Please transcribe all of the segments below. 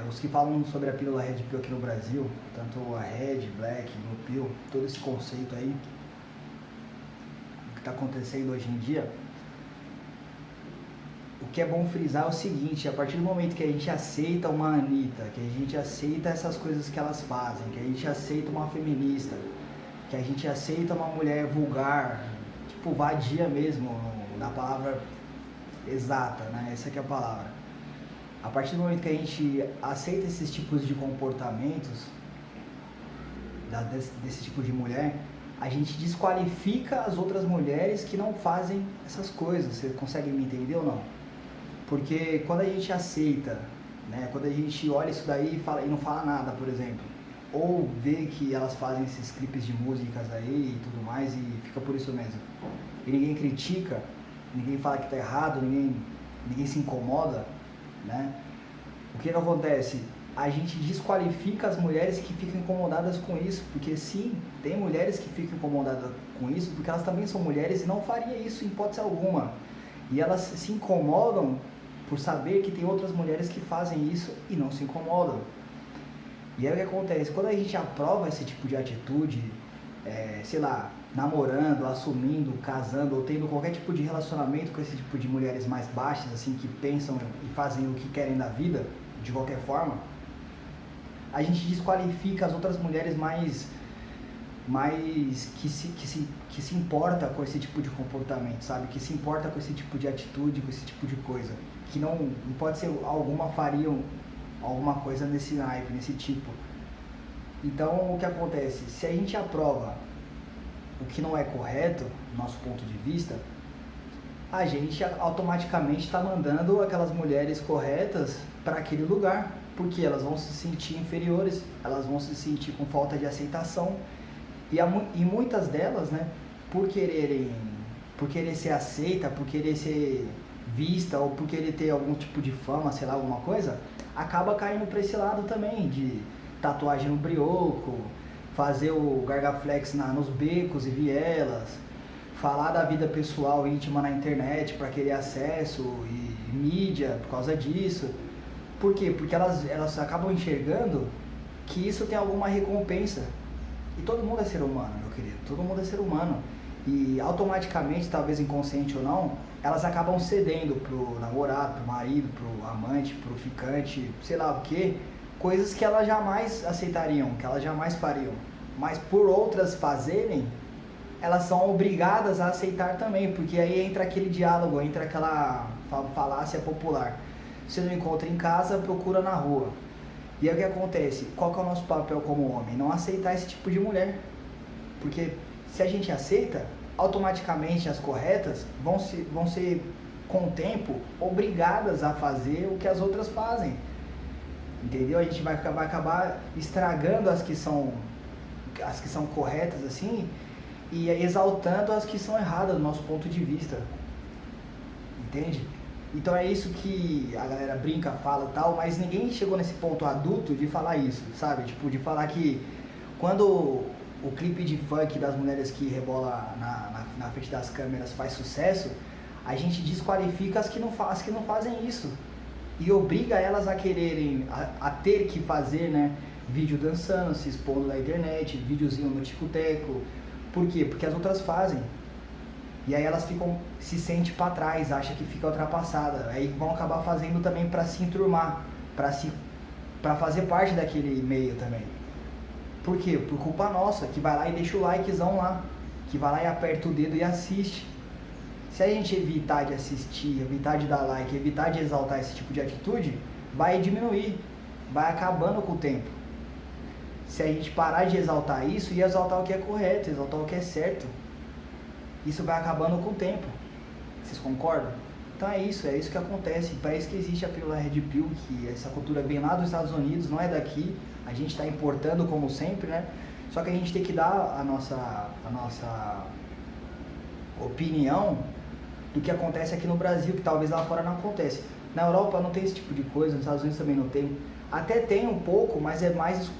os que falam sobre a pílula Red Pill aqui no Brasil, tanto a Red, Black, Blue Pill, todo esse conceito aí, o que está acontecendo hoje em dia, o que é bom frisar é o seguinte: a partir do momento que a gente aceita uma Anitta, que a gente aceita essas coisas que elas fazem, que a gente aceita uma feminista, que a gente aceita uma mulher vulgar, tipo vadia mesmo, na palavra exata, né? Essa que é a palavra. A partir do momento que a gente aceita esses tipos de comportamentos, desse tipo de mulher, a gente desqualifica as outras mulheres que não fazem essas coisas. Você consegue me entender ou não? Porque quando a gente aceita, né, quando a gente olha isso daí e não fala nada, por exemplo, ou vê que elas fazem esses clipes de músicas aí e tudo mais e fica por isso mesmo, e ninguém critica, ninguém fala que tá errado, ninguém se incomoda, né? O que acontece? A gente desqualifica as mulheres que ficam incomodadas com isso, porque sim, tem mulheres que ficam incomodadas com isso, porque elas também são mulheres e não faria isso em hipótese alguma. E elas se incomodam por saber que tem outras mulheres que fazem isso e não se incomodam. E aí o que acontece? Quando a gente aprova esse tipo de atitude, sei lá, namorando, assumindo, casando ou tendo qualquer tipo de relacionamento com esse tipo de mulheres mais baixas, assim, que pensam e fazem o que querem da vida, de qualquer forma, a gente desqualifica as outras mulheres mais que se importa com esse tipo de comportamento, sabe? Que se importa com esse tipo de atitude, com esse tipo de coisa. Que não pode ser alguma fariam alguma coisa nesse naipe, nesse tipo. Então, o que acontece? Se a gente aprova o que não é correto, do nosso ponto de vista, a gente automaticamente está mandando aquelas mulheres corretas para aquele lugar, porque elas vão se sentir inferiores, elas vão se sentir com falta de aceitação, e muitas delas, né, por querer ser aceita, por querer ser vista, ou por querer ter algum tipo de fama, sei lá, alguma coisa, acaba caindo para esse lado também, de tatuagem no brioco, fazer o gargaflex nos becos e vielas, falar da vida pessoal íntima na internet para querer acesso e mídia por causa disso. Por quê? Porque elas acabam enxergando que isso tem alguma recompensa. E todo mundo é ser humano, meu querido, todo mundo é ser humano. E automaticamente, talvez inconsciente ou não, elas acabam cedendo pro namorado, pro marido, pro amante, pro ficante, sei lá o que, coisas que elas jamais aceitariam, que elas jamais fariam. Mas por outras fazerem, elas são obrigadas a aceitar também, porque aí entra aquele diálogo, entra aquela falácia popular. Você não encontra em casa, procura na rua. E aí o que acontece? Qual que é o nosso papel como homem? Não aceitar esse tipo de mulher. Porque se a gente aceita, automaticamente as corretas vão ser, com o tempo, obrigadas a fazer o que as outras fazem. Entendeu? A gente vai acabar estragando as que são corretas, assim, e exaltando as que são erradas do nosso ponto de vista. Entende? Então é isso que a galera brinca, fala e tal, mas ninguém chegou nesse ponto adulto de falar isso, sabe? Tipo, de falar que quando o clipe de funk das mulheres que rebola na frente das câmeras faz sucesso, a gente desqualifica as que não fazem isso. E obriga elas a quererem, a ter que fazer, né, vídeo dançando, se expondo na internet, videozinho no tico-teco. Por quê? Porque as outras fazem. E aí elas se sentem para trás, acham que fica ultrapassada. Aí vão acabar fazendo também para se enturmar, para fazer parte daquele meio também. Por quê? Por culpa nossa, que vai lá e deixa o likezão lá, que vai lá e aperta o dedo e assiste. Se a gente evitar de assistir, evitar de dar like, evitar de exaltar esse tipo de atitude, vai diminuir, vai acabando com o tempo. Se a gente parar de exaltar isso e exaltar o que é correto, exaltar o que é certo, isso vai acabando com o tempo. Vocês concordam? Então é isso que acontece. Para isso que existe a pílula Red Pill, que essa cultura vem lá dos Estados Unidos, não é daqui. A gente está importando como sempre, né? Só que a gente tem que dar a nossa opinião do que acontece aqui no Brasil, que talvez lá fora não acontece. Na Europa não tem esse tipo de coisa, nos Estados Unidos também não tem. Até tem um pouco, mas é mais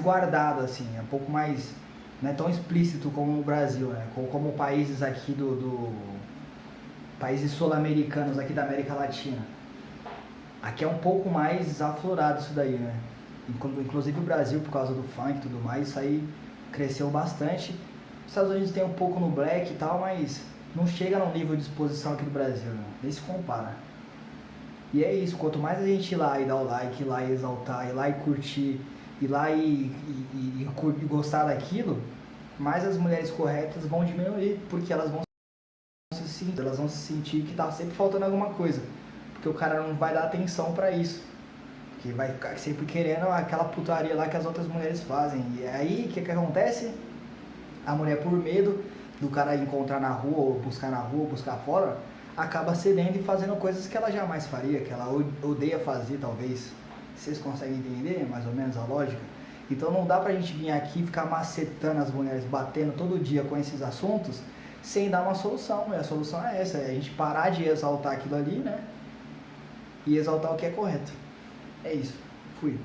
guardado, assim, é um pouco mais, não é tão explícito como o Brasil, né? Como países aqui países sul-americanos aqui da América Latina. Aqui é um pouco mais aflorado isso daí, né? Inclusive o Brasil, por causa do funk e tudo mais, isso aí cresceu bastante. Os Estados Unidos tem um pouco no black e tal, mas não chega no nível de exposição aqui do Brasil, né? Nem se compara. E é isso, quanto mais a gente ir lá e dar o like, ir lá e exaltar, ir lá e curtir, ir lá e gostar daquilo, mais as mulheres corretas vão diminuir, porque elas vão se sentir que tá sempre faltando alguma coisa. Porque o cara não vai dar atenção pra isso. Porque vai ficar sempre querendo aquela putaria lá que as outras mulheres fazem. E aí, o que acontece? A mulher, por medo do cara encontrar na rua, ou buscar fora, acaba cedendo e fazendo coisas que ela jamais faria, que ela odeia fazer, talvez. Vocês conseguem entender mais ou menos a lógica? Então não dá pra gente vir aqui e ficar macetando as mulheres, batendo todo dia com esses assuntos, sem dar uma solução. E a solução é essa, é a gente parar de exaltar aquilo ali, né? E exaltar o que é correto. É isso. Fui.